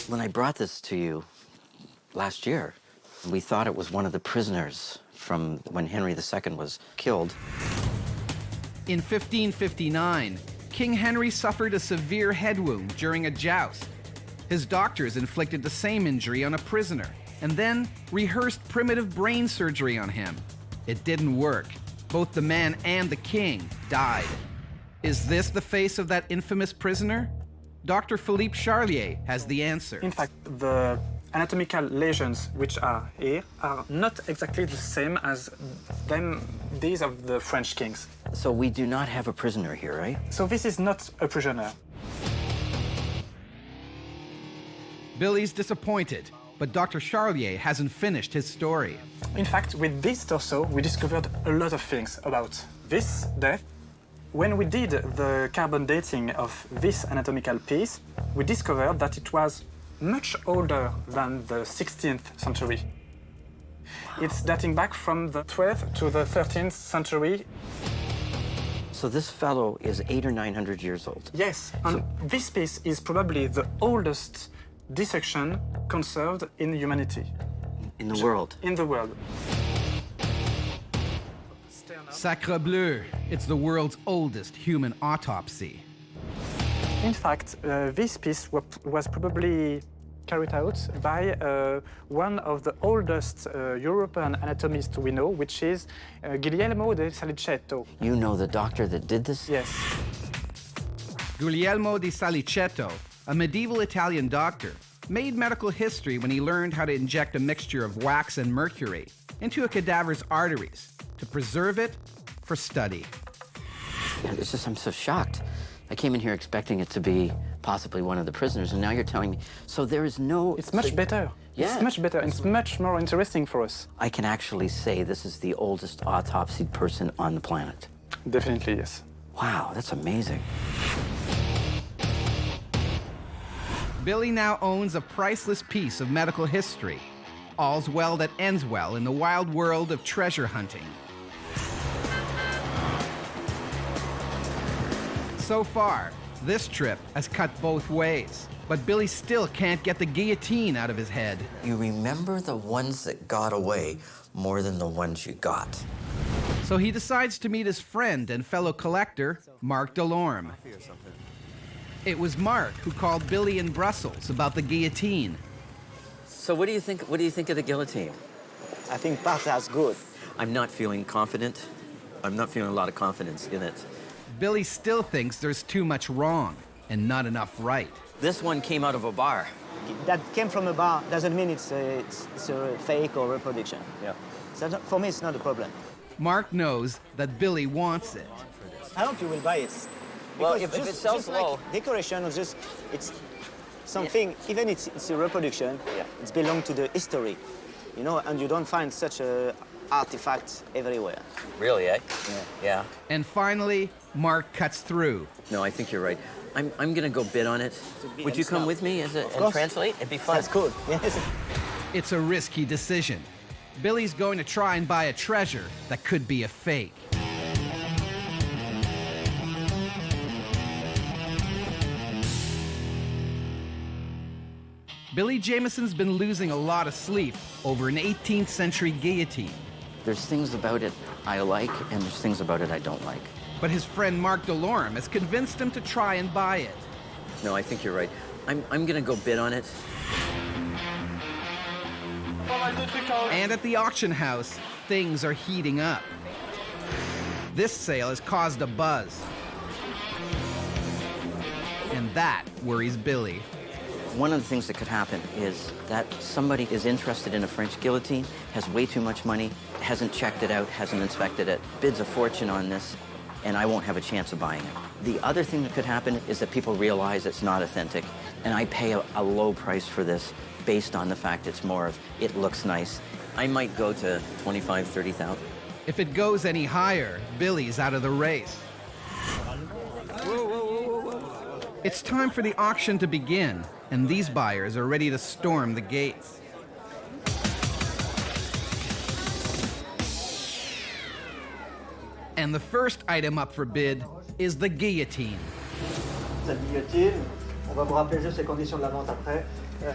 When I brought this to you last year, we thought it was one of the prisoners from when Henry II was killed. In 1559, King Henry suffered a severe head wound during a joust. His doctors inflicted the same injury on a prisoner and then rehearsed primitive brain surgery on him. It didn't work. Both the man and the king died. Is this the face of that infamous prisoner? Dr. Philippe Charlier has the answer. In fact, the anatomical lesions which are here are not exactly the same as these of the French kings. So we do not have a prisoner here, right? So this is not a prisoner. Billy's disappointed, but Dr. Charlier hasn't finished his story. In fact, with this torso, we discovered a lot of things about this death. When we did the carbon dating of this anatomical piece, we discovered that it was much older than the 16th century. It's dating back from the 12th to the 13th century. So this fellow is 800 or 900 years old. Yes, and this piece is probably the oldest dissection conserved in humanity. In the world? In the world. Sacre bleu, it's the world's oldest human autopsy. In fact, this piece was probably carried out by one of the oldest European anatomists we know, which is Guglielmo di Salicetto. You know the doctor that did this? Yes. Guglielmo di Salicetto, a medieval Italian doctor, made medical history when he learned how to inject a mixture of wax and mercury into a cadaver's arteries to preserve it for study. Yeah, it's just, I'm so shocked. I came in here expecting it to be possibly one of the prisoners, and now you're telling me, so there is no... It's much better. Yeah. It's much better. It's much more interesting for us. I can actually say this is the oldest autopsied person on the planet. Definitely, yes. Wow, that's amazing. Billy now owns a priceless piece of medical history. All's well that ends well in the wild world of treasure hunting. So far, this trip has cut both ways, but Billy still can't get the guillotine out of his head. You remember the ones that got away more than the ones you got. So he decides to meet his friend and fellow collector, Marc Delorme. It was Marc who called Billy in Brussels about the guillotine. So what do you think of the guillotine? I think part as good. I'm not feeling confident. I'm not feeling a lot of confidence in it. Billy still thinks there's too much wrong and not enough right. This one came out of a bar. That came from a bar doesn't mean it's a fake or reproduction. Yeah. So for me, it's not a problem. Marc knows that Billy wants it. I hope you will buy it. Well, Because if it sells just low... like decoration, or just it's something, even it's a reproduction, it's belong to the history, you know, and you don't find such a artifact everywhere. Really, eh? Yeah. And finally, Marc cuts through. No, I think you're right. I'm gonna go bid on it. Would you come with me and course. translate? It'd be fun. That's cool. Yes. It's a risky decision. Billy's going to try and buy a treasure that could be a fake. Billy Jamieson's been losing a lot of sleep over an 18th century guillotine. There's things about it I like, and there's things about it I don't like. But his friend Marc Delorme has convinced him to try and buy it. No, I think you're right. I'm gonna go bid on it. And at the auction house, things are heating up. This sale has caused a buzz. And that worries Billy. One of the things that could happen is that somebody is interested in a French guillotine, has way too much money, hasn't checked it out, hasn't inspected it, bids a fortune on this, and I won't have a chance of buying it. The other thing that could happen is that people realize it's not authentic, and I pay a low price for this based on the fact it's more of, it looks nice. I might go to 25, 30,000. If it goes any higher, Billy's out of the race. It's time for the auction to begin, and these buyers are ready to storm the gates. And the first item up for bid is the guillotine. Cette guillotine, on va vous rappeler juste les conditions de la vente après.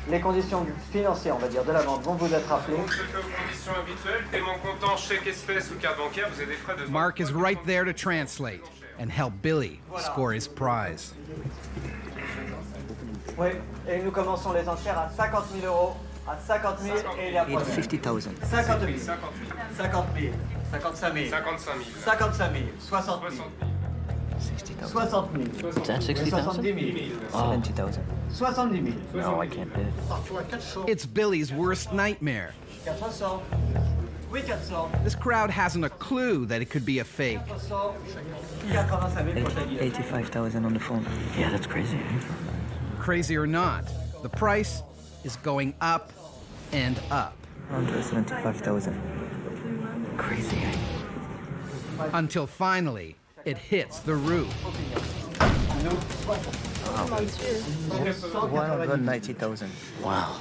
les conditions financières, on va dire, de la vente vont vous être rappelées. On se fait aux conditions habituelles, paiement comptant, chèque espèce ou carte bancaire, vous avez des frais de... Mark is right there to translate and help Billy score his prize. Oui, et nous commençons les enchères à 50 000 euros, à 50 000 et il y a pas de 50,000. 50 000, 50 000, 55 000, 55 000. 55 000, 60 000, 60 000, Is that 60,000? 70 000, 70,000. 70 000, No, I can't bid it. It's Billy's worst nightmare. 400, oui 400, This crowd hasn't a clue that it could be a fake. 400, 85 000 pour ta guide. 85,000 on the phone. Yeah, that's crazy. Crazy or not, the price is going up and up 175,000. Crazy. until finally it hits the roof. 190,000. Wow.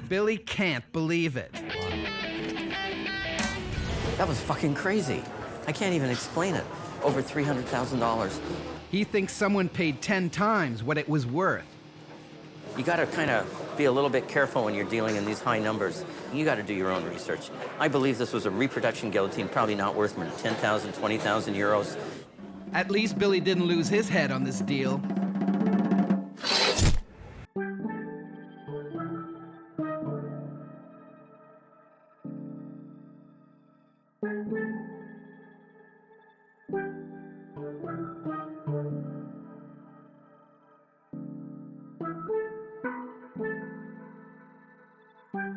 Billy can't believe it. That was fucking crazy. I can't even explain it. Over $300,000. He thinks someone paid 10 times what it was worth. You gotta kind of be a little bit careful when you're dealing in these high numbers. You gotta do your own research. I believe this was a reproduction guillotine, probably not worth more than 10,000, 20,000 euros. At least Billy didn't lose his head on this deal.